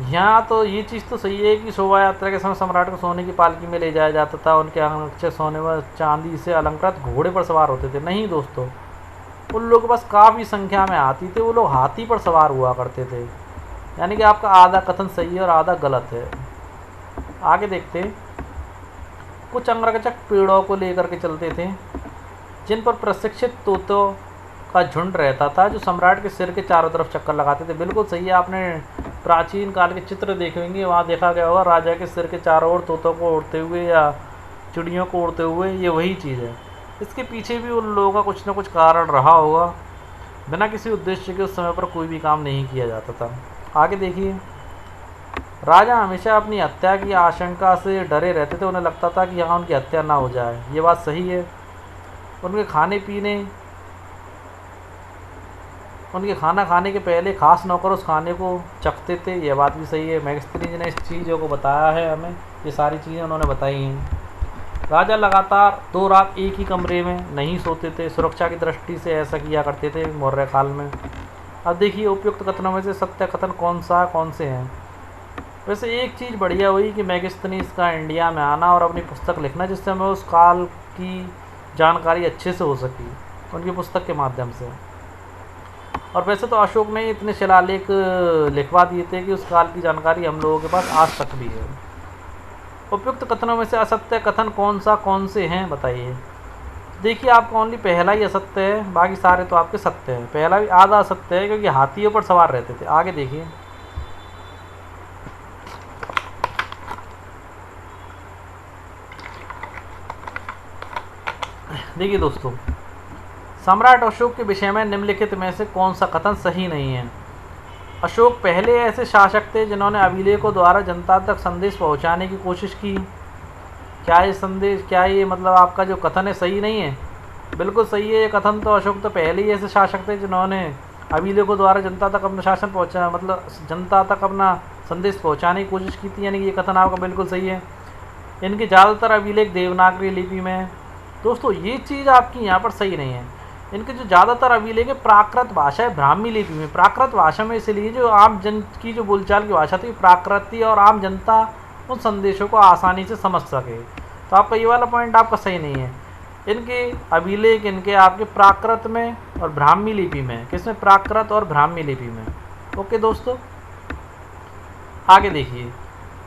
यहाँ तो ये चीज़ तो सही है कि शोभा यात्रा के समय सम्राट को सोने की पालकी में ले जाया जाता था, उनके अंगरक्षक सोने व चांदी से अलंकृत घोड़े पर सवार होते थे। नहीं दोस्तों, उन लोगों के पास काफ़ी संख्या में हाथी थे, वो लोग हाथी पर सवार हुआ करते थे। यानी कि आपका आधा कथन सही है और आधा गलत है। आगे देखते हैं, कुछ अंगरक्षक पेड़ों को लेकर के चलते थे जिन पर प्रशिक्षित तोतों का झुंड रहता था, जो सम्राट के सिर के चारों तरफ चक्कर लगाते थे। बिल्कुल सही है, आपने प्राचीन काल के चित्र देखे होंगे, वहाँ देखा गया होगा राजा के सिर के चारों ओर तोतों को उड़ते हुए या चिड़ियों को उड़ते हुए, ये वही चीज़ है। इसके पीछे भी उन लोगों का कुछ ना कुछ कारण रहा होगा। बिना किसी उद्देश्य के उस समय पर कोई भी काम नहीं किया जाता था। आगे देखिए, राजा हमेशा अपनी हत्या की आशंका से डरे रहते थे। उन्हें लगता था कि यहाँ उनकी हत्या ना हो जाए। ये बात सही है। उनके खाना खाने के पहले खास नौकर उस खाने को चखते थे। यह बात भी सही है। मेगस्थनीज ने इस चीज़ों को बताया है हमें, ये सारी चीज़ें उन्होंने बताई हैं। राजा लगातार 2 रात एक ही कमरे में नहीं सोते थे। सुरक्षा की दृष्टि से ऐसा किया करते थे मौर्य काल में। अब देखिए, उपयुक्त कथनों में से सत्य कथन कौन से हैं। वैसे एक चीज़ बढ़िया हुई कि मेगस्थनीज का इंडिया में आना और अपनी पुस्तक लिखना, जिससे हमें उस काल की जानकारी अच्छे से हो सकी उनकी पुस्तक के माध्यम से। और वैसे तो अशोक ने इतने शिलालेख लिखवा दिए थे कि उस काल की जानकारी हम लोगों के पास आज तक भी है। उपयुक्त कथनों में से असत्य कथन कौन से हैं बताइए। देखिए, आपका ओनली पहला ही असत्य है, बाकी सारे तो आपके सत्य हैं। पहला भी आधा असत्य है क्योंकि हाथियों पर सवार रहते थे। आगे देखिए, दोस्तों, सम्राट अशोक के विषय में निम्नलिखित में से कौन सा कथन सही नहीं है। अशोक पहले ऐसे शासक थे जिन्होंने अभिलेखों द्वारा जनता तक संदेश पहुंचाने की कोशिश की। क्या ये मतलब आपका जो कथन है सही नहीं है? बिल्कुल सही है ये कथन। तो अशोक तो पहले ही ऐसे शासक थे जिन्होंने अभिलेखों द्वारा जनता तक अपना शासन पहुँचा, मतलब जनता तक अपना संदेश पहुँचाने की कोशिश की थी। यानी कि ये कथन आपका बिल्कुल सही है। इनके ज़्यादातर अभिलेख देवनागरी लिपि में। दोस्तों, ये चीज़ आपकी यहाँ पर सही नहीं है। इनके जो ज़्यादातर अभिलेख है प्राकृत भाषा है, ब्राह्मी लिपि में। प्राकृत भाषा में इसलिए जो आम जन की जो बोलचाल की भाषा थी प्राकृत थी, और आम जनता उन संदेशों को आसानी से समझ सके। तो आपका ये वाला पॉइंट आपका सही नहीं है। इनके अभिलेख इनके आपके प्राकृत में और ब्राह्मी लिपि में। किसमें? प्राकृत और ब्राह्मी लिपि में। ओके दोस्तों, आगे देखिए,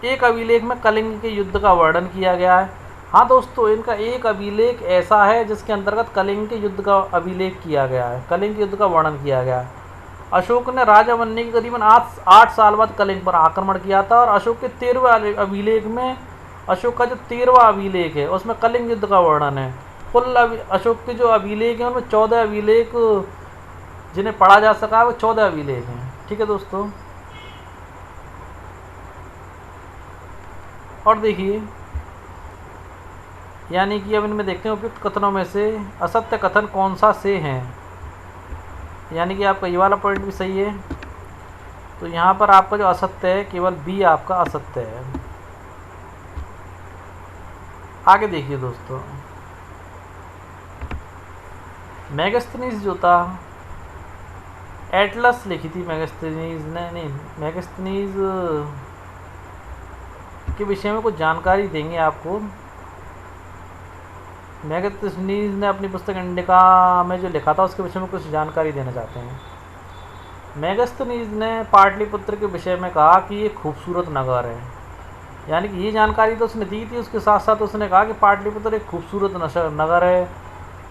एक अभिलेख में कलिंग के युद्ध का वर्णन किया गया है। हाँ दोस्तों, इनका एक अभिलेख ऐसा है जिसके अंतर्गत कलिंग के युद्ध का अभिलेख किया गया है, कलिंग के युद्ध का वर्णन किया गया है। अशोक ने राजा बनने के करीबन 8 साल बाद कलिंग पर आक्रमण किया था, और अशोक के 13वें अभिलेख में, अशोक का जो 13वां अभिलेख है उसमें कलिंग युद्ध का वर्णन है। कुल अशोक के जो अभिलेख हैं उनमें 14 अभिलेख जिन्हें पढ़ा जा सका है वो 14 अभिलेख हैं। ठीक है दोस्तों, और देखिए, यानी कि अब इनमें देखते हैं उपयुक्त कथनों में से असत्य कथन कौन सा से हैं। यानी कि आपका ये वाला पॉइंट भी सही है, तो यहाँ पर आपका जो असत्य है केवल बी आपका असत्य है। आगे देखिए दोस्तों, मैगस्थनीज जो था, एटलस लिखी थी मैगस्थनीज ने, नहीं मैगस्थनीज के विषय में कुछ जानकारी देंगे आपको। मैगस्थनीज ने अपनी पुस्तक इंडिका में जो लिखा था उसके विषय में कुछ जानकारी देना चाहते हैं। मैगस्थनीज ने पाटलिपुत्र के विषय में कहा कि ये खूबसूरत नगर है। यानी कि ये जानकारी तो उसने दी थी, उसके साथ साथ उसने कहा कि पाटलिपुत्र एक खूबसूरत नगर है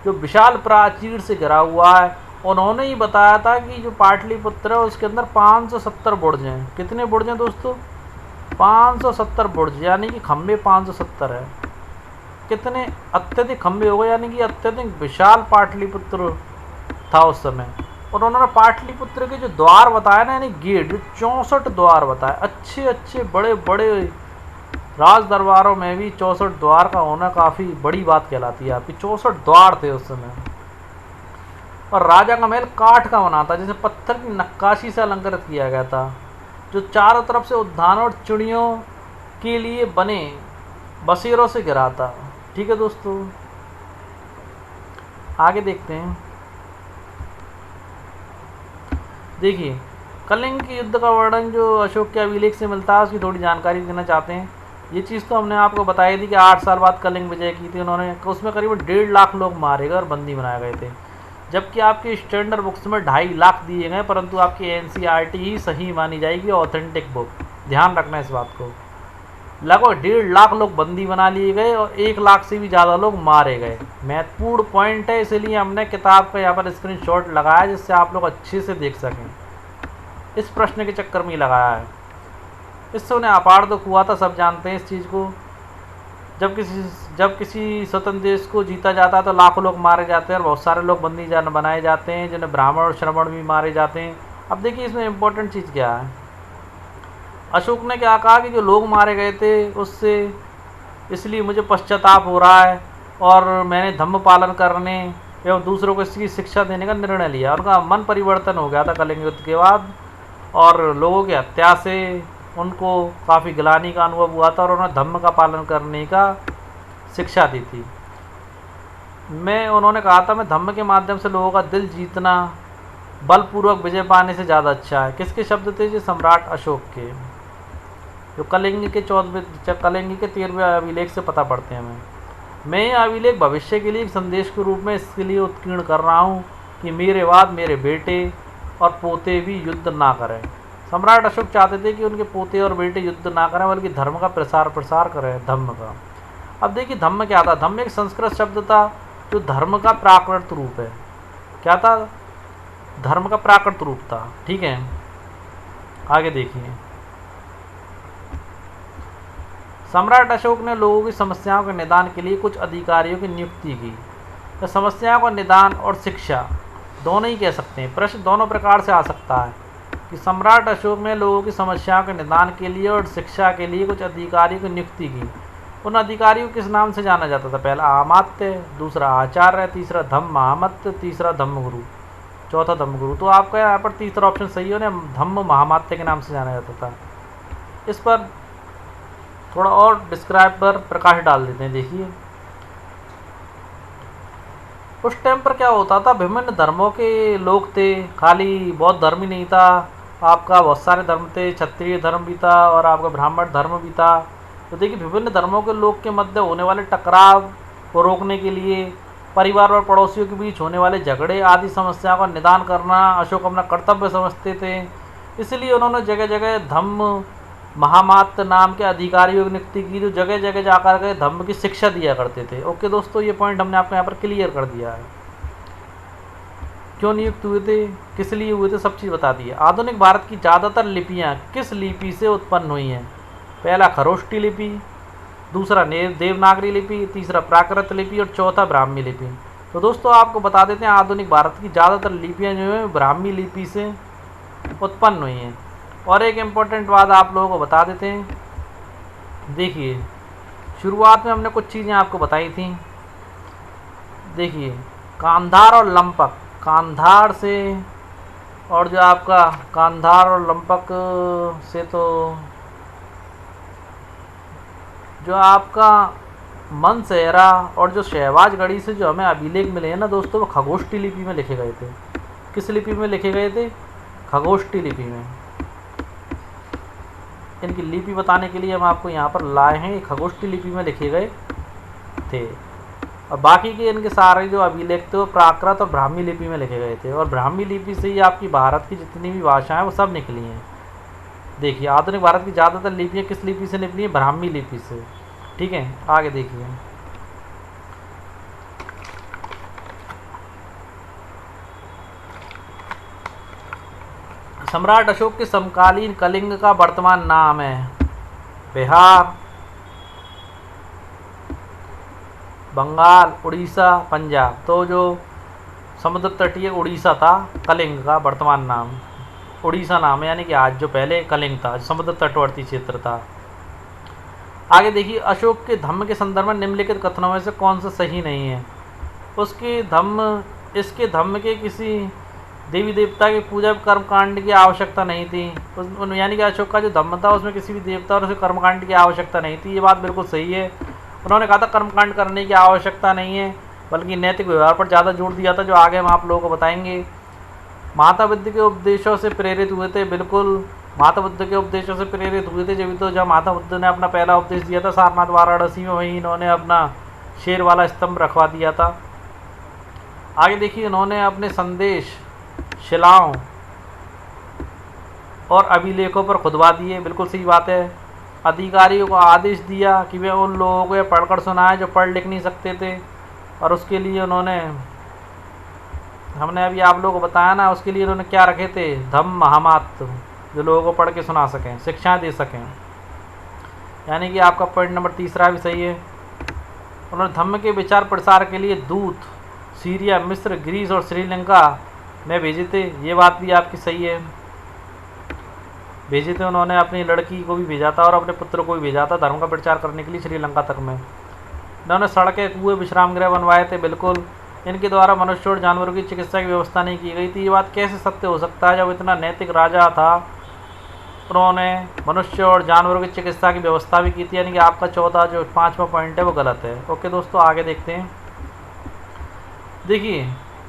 जो विशाल प्राचीर से घिरा हुआ है। उन्होंने ही बताया था कि जो पाटलिपुत्र है उसके अंदर 570 बुर्ज हैं। कितने बुर्ज हैं दोस्तों? 570 बुर्ज, यानी कि खम्भे 570 है। कितने अत्यधिक खम्भे हो गए, यानी कि अत्यधिक विशाल पाटलिपुत्र था उस समय। और उन्होंने पाटलिपुत्र के जो द्वार बताया ना, यानी गेट, जो 64 द्वार बताए, अच्छे अच्छे बड़े बड़े राज दरबारों में भी 64 द्वार का होना काफ़ी बड़ी बात कहलाती है आपकी। 64 द्वार थे उस समय। और राजा का महल काठ का बना था, जिसे पत्थर की नक्काशी से अलंकृत किया गया था, जो चारों तरफ से उद्यानों और चिड़ियों के लिए बने बसेरों से घिरा था। ठीक है दोस्तों, आगे देखते हैं। देखिए, कलिंग के युद्ध का वर्णन जो अशोक के अभिलेख से मिलता है उसकी थोड़ी जानकारी देना चाहते हैं। ये चीज़ तो हमने आपको बताई थी कि 8 साल बाद कलिंग विजय की थी उन्होंने, उसमें करीबन 1.5 लाख लोग मारे गए और बंदी बनाए गए थे, जबकि आपके स्टैंडर्ड बुक्स में 2.5 लाख दिए गए, परंतु आपकी NCERT ही सही मानी जाएगी, ऑथेंटिक बुक। ध्यान रखना इस बात को। लगभग 1.5 लाख लोग बंदी बना लिए गए और 1 लाख से भी ज़्यादा लोग मारे गए। महत्वपूर्ण पॉइंट है, इसलिए हमने किताब का यहाँ पर स्क्रीनशॉट लगाया जिससे आप लोग अच्छे से देख सकें। इस प्रश्न के चक्कर में ही लगाया है। इससे उन्हें अपार दुख हुआ था, सब जानते हैं इस चीज़ को। जब किसी स्वतंत्र देश को जीता जाता है तो लाखों लोग मारे जाते हैं और बहुत सारे लोग बंदी बनाए जाते हैं, जिन्हें ब्राह्मण और श्रमण भी मारे जाते हैं। अब देखिए इसमें इम्पोर्टेंट चीज़ क्या है। अशोक ने क्या कहा कि जो लोग मारे गए थे उससे इसलिए मुझे पश्चाताप हो रहा है और मैंने धम्म पालन करने एवं दूसरों को इसकी शिक्षा देने का निर्णय लिया। उनका मन परिवर्तन हो गया था कलिंग युद्ध के बाद, और लोगों की हत्या से उनको काफ़ी गिलानी का अनुभव हुआ था और उन्होंने धम्म का पालन करने का शिक्षा दी थी। उन्होंने कहा था मैं धम्म के माध्यम से लोगों का दिल जीतना बलपूर्वक विजय पाने से ज़्यादा अच्छा है। किसके शब्द थे? जो सम्राट अशोक के, जो कलिंग के 13वें अभिलेख से पता पड़ते हैं। मैं ये अभिलेख भविष्य के लिए एक संदेश के रूप में इसके लिए उत्कीर्ण कर रहा हूँ कि मेरे बाद मेरे बेटे और पोते भी युद्ध ना करें। सम्राट अशोक चाहते थे कि उनके पोते और बेटे युद्ध ना करें, बल्कि धर्म का प्रसार करें, धम्म का। अब देखिए धम्म क्या था। धम्म एक संस्कृत शब्द था जो धर्म का प्राकृत रूप है। क्या था? धर्म का प्राकृत रूप था। ठीक है, आगे देखिए। सम्राट अशोक ने लोगों की समस्याओं के निदान के लिए कुछ अधिकारियों की नियुक्ति की। तो समस्याओं का निदान और शिक्षा दोनों ही कह सकते हैं। प्रश्न दोनों प्रकार से आ सकता है कि सम्राट अशोक ने लोगों की समस्याओं के निदान के लिए और शिक्षा के लिए कुछ अधिकारियों की नियुक्ति की। उन अधिकारियों को किस नाम से जाना जाता था? पहला अमात्य, दूसरा आचार्य, तीसरा धम्म महामत्य, तीसरा धम्मगुरु, चौथा धम्मगुरु। तो आपका यहाँ पर तीसरा ऑप्शन सही है, उन्हें धम्म महामात्य के नाम से जाना जाता था। इस पर थोड़ा और डिस्क्राइब पर प्रकाश डाल देते हैं। देखिए उस टाइम पर क्या होता था, विभिन्न धर्मों के लोग थे, खाली बौद्ध धर्म ही नहीं था, आपका बहुत सारे धर्म थे, क्षत्रिय धर्म भी था और आपका ब्राह्मण धर्म भी था। तो देखिए विभिन्न धर्मों के लोग के मध्य होने वाले टकराव को रोकने के लिए परिवार और पड़ोसियों के बीच होने वाले झगड़े आदि समस्याओं का निदान करना अशोक अपना कर्तव्य समझते थे। इसलिए उन्होंने जगह जगह धम्म महामात्य नाम के अधिकारियों की नियुक्ति की, जो जगह जगह जाकर के धम्म की शिक्षा दिया करते थे। ओके दोस्तों, ये पॉइंट हमने आपको यहाँ पर क्लियर कर दिया है। क्यों नियुक्त हुए थे, किस लिए हुए थे, सब चीज़ बता दी है। आधुनिक भारत की ज़्यादातर लिपियाँ किस लिपि से उत्पन्न हुई हैं? पहला खरोष्टी लिपि, दूसरा देवनागरी लिपि, तीसरा प्राकृत लिपि और चौथा ब्राह्मी लिपि। तो दोस्तों आपको बता देते हैं आधुनिक भारत की ज़्यादातर लिपियाँ जो है ब्राह्मी लिपि से उत्पन्न हुई हैं। और एक इम्पोर्टेंट बात आप लोगों को बता देते हैं देखिए शुरुआत में हमने कुछ चीज़ें आपको बताई थी। देखिए कांधार और लंपक, कांधार से और जो आपका कांधार और लंपक से तो जो आपका मनसेहरा और जो शहबाजगढ़ी से जो हमें अभिलेख मिले हैं ना दोस्तों, वो खगोष्ठी लिपि में लिखे गए थे। किस लिपि में लिखे गए थे? खगोष्ठी लिपि में। इनकी लिपि बताने के लिए हम आपको यहाँ पर लाए हैं, खगोष्ठी लिपि में लिखे गए थे। और बाकी के इनके सारे जो अभिलेख थे वो प्राकृत और ब्राह्मी लिपि में लिखे गए थे, और ब्राह्मी लिपि से ही आपकी भारत की जितनी भी भाषाएं वो सब निकली हैं। देखिए आधुनिक भारत की ज़्यादातर लिपियाँ किस लिपि से निकली हैं? ब्राह्मी लिपि से। ठीक है, आगे देखिए। सम्राट अशोक के समकालीन कलिंग का वर्तमान नाम है बिहार, बंगाल, उड़ीसा, पंजाब। तो जो समुद्र तटीय उड़ीसा था, कलिंग का वर्तमान नाम उड़ीसा नाम है, यानी कि आज जो पहले कलिंग था, समुद्र तटवर्ती क्षेत्र था। आगे देखिए, अशोक के धम्म के संदर्भ में निम्नलिखित कथनों में से कौन सा सही नहीं है? इसके धम्म के किसी देवी देवता की पूजा कर्मकांड की आवश्यकता नहीं थी। यानी कि अशोक का जो धम्म था उसमें किसी भी देवता और उसे कर्मकांड की आवश्यकता नहीं थी। ये बात बिल्कुल सही है। उन्होंने कहा था कर्मकांड करने की आवश्यकता नहीं है, बल्कि नैतिक व्यवहार पर ज़्यादा जोर दिया था, जो आगे हम आप लोगों को बताएंगे। महात्मा बुद्ध के उपदेशों से प्रेरित हुए थे, बिल्कुल महात्मा बुद्ध के उपदेशों से प्रेरित हुए थे। जब तो जब महात्मा बुद्ध ने अपना पहला उपदेश दिया था सारनाथ वाराणसी में, वहीं इन्होंने अपना शेर वाला स्तंभ रखवा दिया था। आगे देखिए, इन्होंने अपने संदेश शिलाओं और अभिलेखों पर खुदवा दिए, बिल्कुल सही बात है। अधिकारियों को आदेश दिया कि वे उन लोगों को पढ़कर सुनाएं जो पढ़ लिख नहीं सकते थे, और उसके लिए उन्होंने, हमने अभी आप लोगों को बताया ना, उसके लिए उन्होंने क्या रखे थे? धम्म महामात्र, जो लोगों को पढ़ के सुना सकें, शिक्षाएं दे सकें। यानी कि आपका पॉइंट नंबर तीसरा भी सही है। उन्होंने धम्म के विचार प्रसार के लिए दूत सीरिया, मिस्र, ग्रीस और श्रीलंका में भेजे थे। ये बात भी आपकी सही है, भेजे थे। उन्होंने अपनी लड़की को भी भेजा था और अपने पुत्र को भी भेजा था धर्म का प्रचार करने के लिए श्रीलंका तक में। इन्होंने सड़कें, कुएं, विश्राम गृह बनवाए थे, बिल्कुल। इनके द्वारा मनुष्य और जानवरों की चिकित्सा की व्यवस्था नहीं की गई थी। ये बात कैसे सत्य हो सकता है? जब इतना नैतिक राजा था, उन्होंने मनुष्य और जानवरों की चिकित्सा की व्यवस्था भी की थी। यानी कि आपका चौथा जो 5वां पॉइंट है वो गलत है। ओके दोस्तों, आगे देखते हैं। देखिए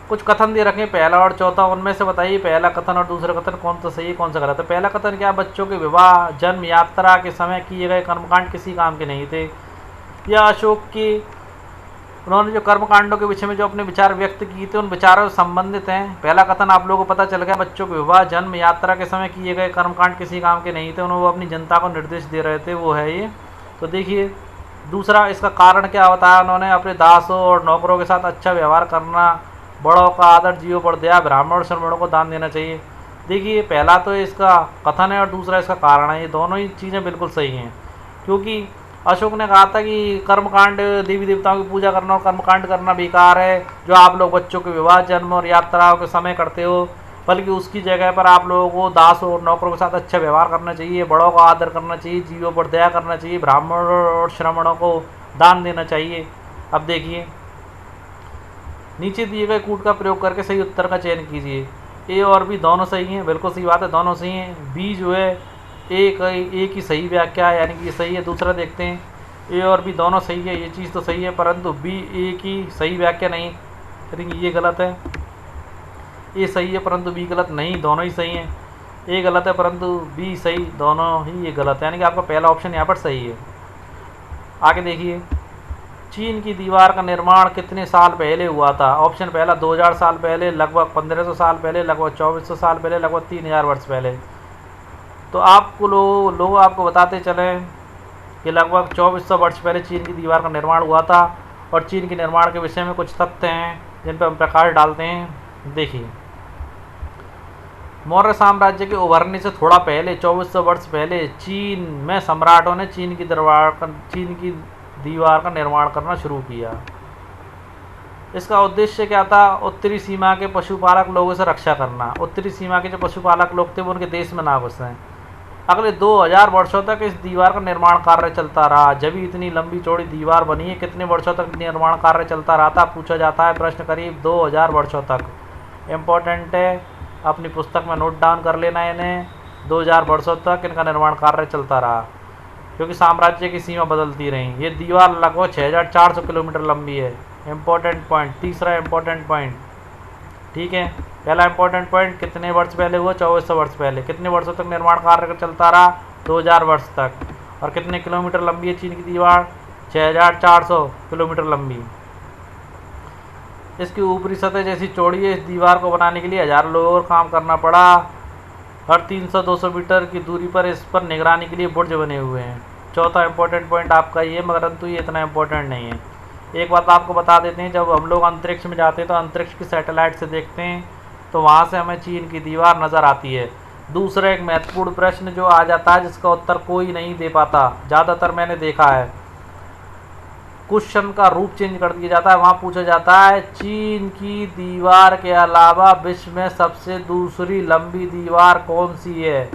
कुछ कथन दे रखे, पहला और चौथा, उनमें से बताइए पहला कथन और दूसरा कथन कौन सा सही है, कौन सा गलत है। पहला कथन क्या? बच्चों के विवाह, जन्म, यात्रा के समय किए गए कर्मकांड किसी काम के नहीं थे। यह अशोक की, उन्होंने जो कर्मकांडों के विषय में जो अपने विचार व्यक्त किए थे उन विचारों से संबंधित हैं। पहला कथन आप लोगों को पता चल गया, बच्चों के विवाह, जन्म, यात्रा के समय किए गए कर्मकांड किसी काम के नहीं थे। उन्होंने वो अपनी जनता को निर्देश दे रहे थे, वो है ये। तो देखिए दूसरा, इसका कारण क्या बताया उन्होंने? अपने दासों और नौकरों के साथ अच्छा व्यवहार करना, बड़ों का आदर, जीवों पर दया, ब्राह्मण और श्रमणों को दान देना चाहिए। देखिए पहला तो इसका कथन है और दूसरा इसका कारण है। ये दोनों ही चीज़ें बिल्कुल सही हैं, क्योंकि अशोक ने कहा था कि कर्मकांड, देवी देवताओं की पूजा करना और कर्मकांड करना बेकार है, जो आप लोग बच्चों के विवाह, जन्म और यात्राओं के समय करते हो, बल्कि उसकी जगह पर आप लोगों को दासों और नौकरों के साथ अच्छा व्यवहार करना चाहिए, बड़ों का आदर करना चाहिए, जीवों पर दया करना चाहिए, ब्राह्मणों और श्रमणों को दान देना चाहिए। अब देखिए नीचे दिए गए कूट का प्रयोग करके सही उत्तर का चयन कीजिए। ए और बी दोनों सही हैं, बिल्कुल सही बात है, दोनों सही हैं। बी जो है ए की सही व्याख्या है, यानी कि ये सही है। दूसरा देखते हैं, ए और बी दोनों सही है, ये चीज़ तो सही है, परंतु बी ए की सही व्याख्या नहीं, यानी ये गलत है। ए सही है परंतु बी गलत नहीं, दोनों ही सही हैं। ए गलत है परंतु बी सही, दोनों ही ये गलत है, यानी कि आपका पहला ऑप्शन यहाँ पर सही है। आगे देखिए, चीन की दीवार का निर्माण कितने साल पहले हुआ था? ऑप्शन पहला 2000 साल पहले, लगभग 1500 साल पहले, लगभग 2400 साल पहले, लगभग 3000 वर्ष पहले। तो आपको लोग आपको बताते चले कि लगभग 2400 वर्ष पहले चीन की दीवार का निर्माण हुआ था, और चीन के निर्माण के विषय में कुछ तथ्य हैं जिन पर हम प्रकाश डालते हैं। देखिए, मौर्य साम्राज्य के उभरने से थोड़ा पहले, 2400 वर्ष पहले, चीन में सम्राटों ने चीन की दीवार का निर्माण करना शुरू किया। इसका उद्देश्य क्या था? उत्तरी सीमा के पशुपालक लोगों से रक्षा करना। उत्तरी सीमा के जो पशुपालक लोग थे वो उनके देश में ना घुसें। अगले 2000 वर्षों तक इस दीवार का निर्माण कार्य चलता रहा। जब भी इतनी लंबी चौड़ी दीवार बनी है, कितने वर्षों तक निर्माण कार्य चलता रहा था पूछा जाता है प्रश्न। करीब 2000 वर्षों तक। इम्पोर्टेंट है, अपनी पुस्तक में नोट डाउन कर लेना इन्हें। 2000 वर्षों तक इनका निर्माण कार्य चलता रहा, क्योंकि साम्राज्य की सीमा बदलती रही। ये दीवार लगभग 6400 किलोमीटर लंबी है। इम्पोर्टेंट पॉइंट, तीसरा इम्पोर्टेंट पॉइंट, ठीक है। पहला इंपॉर्टेंट पॉइंट, कितने वर्ष पहले हुआ? 2400 वर्ष पहले। कितने वर्षों तक निर्माण कार्य चलता रहा? 2000 वर्ष तक। और कितने किलोमीटर लंबी है चीन की दीवार? 6400 किलोमीटर लंबी। इसकी ऊपरी सतह जैसी चौड़ी है, इस दीवार को बनाने के लिए हजारों लोगों को काम करना पड़ा। हर 300-200 मीटर की दूरी पर इस पर निगरानी के लिए बुर्ज बने हुए हैं। चौथा इंपॉर्टेंट पॉइंट आपका ये, परंतु ये इतना इंपॉर्टेंट नहीं है। एक बात आपको बता देते हैं, जब हम लोग अंतरिक्ष में जाते हैं तो अंतरिक्ष की सैटेलाइट से देखते हैं तो वहाँ से हमें चीन की दीवार नज़र आती है। दूसरा एक महत्वपूर्ण प्रश्न जो आ जाता है, जिसका उत्तर कोई नहीं दे पाता, ज़्यादातर मैंने देखा है, क्वेश्चन का रूप चेंज कर दिया जाता है। वहाँ पूछा जाता है चीन की दीवार के अलावा विश्व में सबसे दूसरी लंबी दीवार कौन सी है?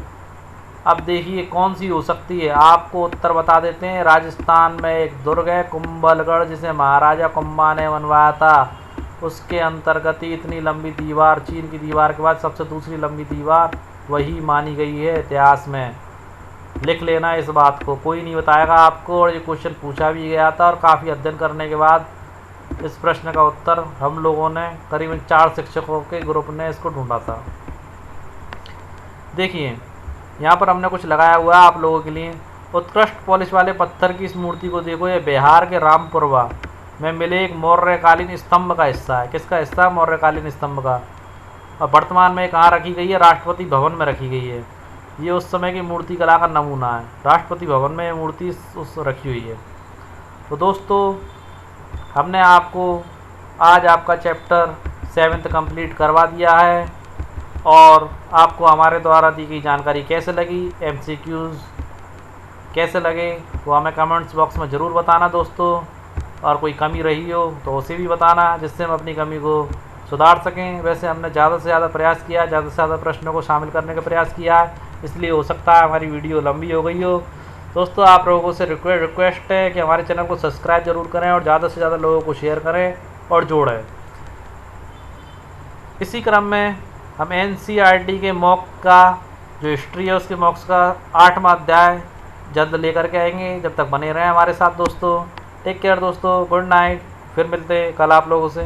अब देखिए कौन सी हो सकती है, आपको उत्तर बता देते हैं। राजस्थान में एक दुर्ग है कुंभलगढ़, जिसे महाराजा कुंभा ने बनवाया था। उसके अंतर्गत ही इतनी लंबी दीवार, चीन की दीवार के बाद सबसे दूसरी लंबी दीवार वही मानी गई है इतिहास में। लिख लेना इस बात को, कोई नहीं बताएगा आपको। और ये क्वेश्चन पूछा भी गया था, और काफ़ी अध्ययन करने के बाद इस प्रश्न का उत्तर हम लोगों ने, करीबन 4 शिक्षकों के ग्रुप ने इसको ढूंढा था। देखिए यहाँ पर हमने कुछ लगाया हुआ है आप लोगों के लिए। उत्कृष्ट पॉलिश वाले पत्थर की इस मूर्ति को देखो, ये बिहार के रामपुरवा में मिले एक मौर्यकालीन स्तंभ का हिस्सा है। किसका हिस्सा? मौर्यकालीन स्तंभ का। और वर्तमान में कहाँ रखी गई है? राष्ट्रपति भवन में रखी गई है। ये उस समय की मूर्ति कला का नमूना है। राष्ट्रपति भवन में ये मूर्ति उस रखी हुई है। तो दोस्तों, हमने आपको आज आपका चैप्टर 7th कंप्लीट करवा दिया है। और आपको हमारे द्वारा दी गई जानकारी कैसे लगी, MCQs कैसे लगे, वो हमें कमेंट्स बॉक्स में ज़रूर बताना दोस्तों। और कोई कमी रही हो तो उसे भी बताना, जिससे हम अपनी कमी को सुधार सकें। वैसे हमने ज़्यादा से ज़्यादा प्रयास किया है, ज़्यादा से ज़्यादा प्रश्नों को शामिल करने का प्रयास किया है, इसलिए हो सकता है हमारी वीडियो लंबी हो गई हो। दोस्तों, आप लोगों से रिक्वेस्ट है कि हमारे चैनल को सब्सक्राइब जरूर करें और ज़्यादा से ज़्यादा लोगों को शेयर करें और जोड़ें। इसी क्रम में हम NCERT के मॉक का जो हिस्ट्री है उसके मॉक्स का 8वां अध्याय जल्द लेकर के आएंगे। जब तक बने रहें हमारे साथ दोस्तों। टेक केयर दोस्तों, गुड नाइट। फिर मिलते हैं कल आप लोगों से।